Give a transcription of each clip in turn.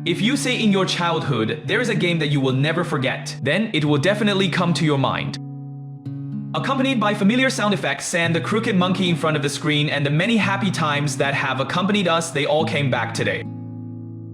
If you say in your childhood, there is a game that you will never forget, then it will definitely come to your mind. Accompanied by familiar sound effects and the crooked monkey in front of the screen and the many happy times that have accompanied us, they all came back today.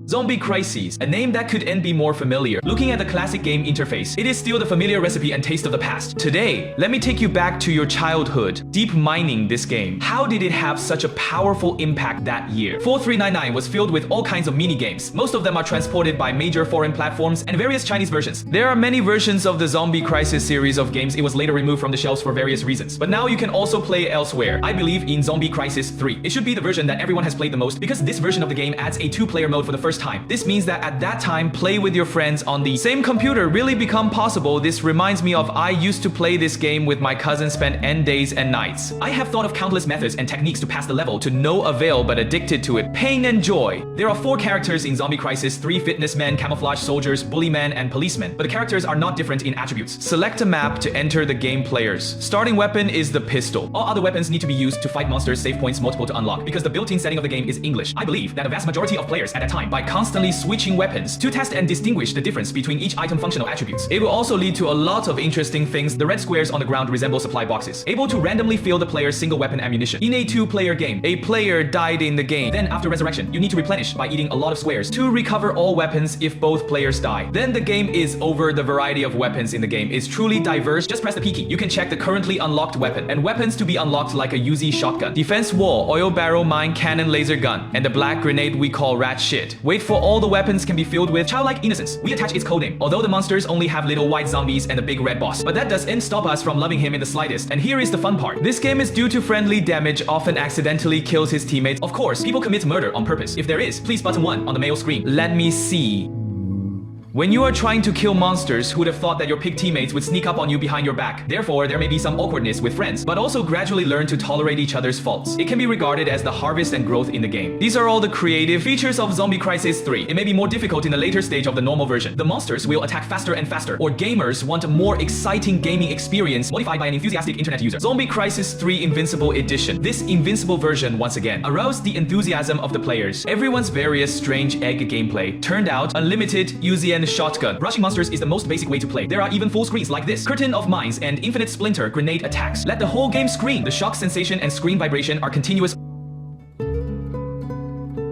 Zombie Crisis, a name that couldn't be more familiar. Looking at the classic game interface, it is still the familiar recipe and taste of the past. Today, let me take you back to your childhood, deep mining this game. How did it have such a powerful impact that year? 4399 was filled with all kinds of mini-games. Most of them are transported by major foreign platforms and various Chinese versions. There are many versions of the Zombie Crisis series of games. It was later removed from the shelves for various reasons. But now you can also play elsewhere. I believe in Zombie Crisis 3. It should be the version that everyone has played the most because this version of the game adds a two-player mode for the first time. This means that at that time, play with your friends on the same computer really become possible. This reminds me of I used to play this game with my cousin, spent N days and nights. I have thought of countless methods and techniques to pass the level to no avail, but addicted to it. Pain and joy. There are 4 characters in Zombie Crisis: 3 fitness men, camouflage soldiers, bully men, and policemen. But the characters are not different in attributes. Select a map to enter the game players. Starting weapon is the pistol. All other weapons need to be used to fight monsters, save points multiple to unlock, because the built-in setting of the game is English. I believe that a vast majority of players at that time, by constantly switching weapons to test and distinguish the difference between each item functional attributes. It will also lead to a lot of interesting things. The red squares on the ground resemble supply boxes, able to randomly fill the player's single weapon ammunition. In a 2-player game, a player died in the game. Then after resurrection, you need to replenish by eating a lot of squares to recover all weapons if both players die. Then the game is over. The variety of weapons in the game is truly diverse. Just press the P key. You can check the currently unlocked weapon and weapons to be unlocked like a Uzi shotgun, defense wall, oil barrel, mine cannon, laser gun, and the black grenade we call rat shit. Wait for all the weapons can be filled with childlike innocence. We attach its codename, although the monsters only have little white zombies and a big red boss. But that doesn't stop us from loving him in the slightest. And here is the fun part. This game is due to friendly damage, often accidentally kills his teammates. Of course, people commit murder on purpose. If there is, please button 1 on the mail screen. Let me see. When you are trying to kill monsters, who would have thought that your pig teammates would sneak up on you behind your back? Therefore, there may be some awkwardness with friends, but also gradually learn to tolerate each other's faults. It can be regarded as the harvest and growth in the game. These are all the creative features of Zombie Crisis 3. It may be more difficult in the later stage of the normal version. The monsters will attack faster and faster, or gamers want a more exciting gaming experience modified by an enthusiastic internet user. Zombie Crisis 3 Invincible Edition. This invincible version, once again, aroused the enthusiasm of the players. Everyone's various strange egg gameplay turned out unlimited Uzi and shotgun. Rushing monsters is the most basic way to play. There are even full screens like this, curtain of mines, and infinite splinter grenade attacks. Let the whole game scream. The shock sensation and screen vibration are continuous.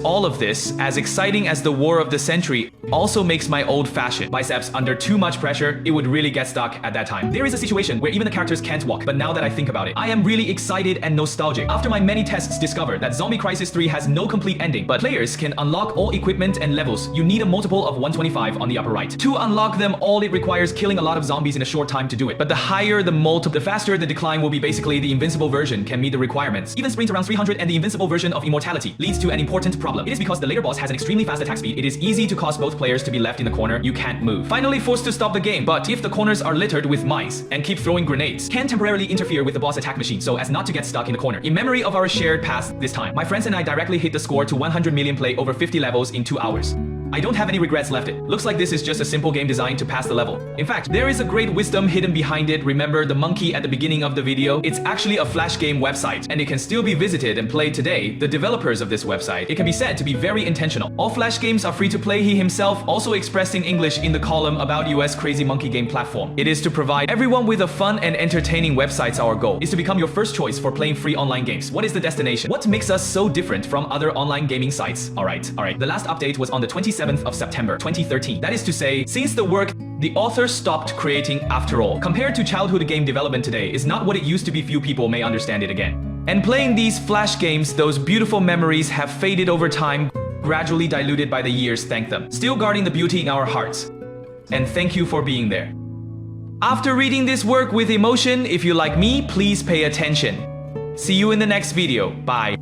All of this, as exciting as the War of the Century, also makes my old-fashioned biceps under too much pressure. It would really get stuck at that time. There is a situation where even the characters can't walk, but now that I think about it, I am really excited and nostalgic. After my many tests discovered that Zombie Crisis 3 has no complete ending, but players can unlock all equipment and levels. You need a multiple of 125 on the upper right. To unlock them all, it requires killing a lot of zombies in a short time to do it. But the higher the multiple, the faster the decline will be. Basically, the invincible version can meet the requirements. Even sprint around 300, and the invincible version of immortality leads to an important problem. It is because the later boss has an extremely fast attack speed. It is easy to cause both players to be left in the corner. You can't move. Finally forced to stop the game, but if the corners are littered with mines and keep throwing grenades, can temporarily interfere with the boss attack machine so as not to get stuck in the corner. In memory of our shared past this time, my friends and I directly hit the score to 100 million play over 50 levels in 2 hours. I don't have any regrets left. It looks like this is just a simple game designed to pass the level. In fact, there is a great wisdom hidden behind it. Remember the monkey at the beginning of the video? It's actually a Flash game website, and it can still be visited and played today. The developers of this website, it can be said to be very intentional. All Flash games are free to play. He himself also expressed in English in the column about US Crazy Monkey Game platform. It is to provide everyone with a fun and entertaining websites. Our goal is to become your first choice for playing free online games. What is the destination? What makes us so different from other online gaming sites? Alright. The last update was on the 27th of September 2013. That is to say, since the work the author stopped creating after all. Compared to childhood game development today is not what it used to be. Few people may understand it again. And playing these Flash games, those beautiful memories have faded over time, gradually diluted by the years. Thank them. Still guarding the beauty in our hearts. And thank you for being there. After reading this work with emotion, if you like me, please pay attention. See you in the next video. Bye.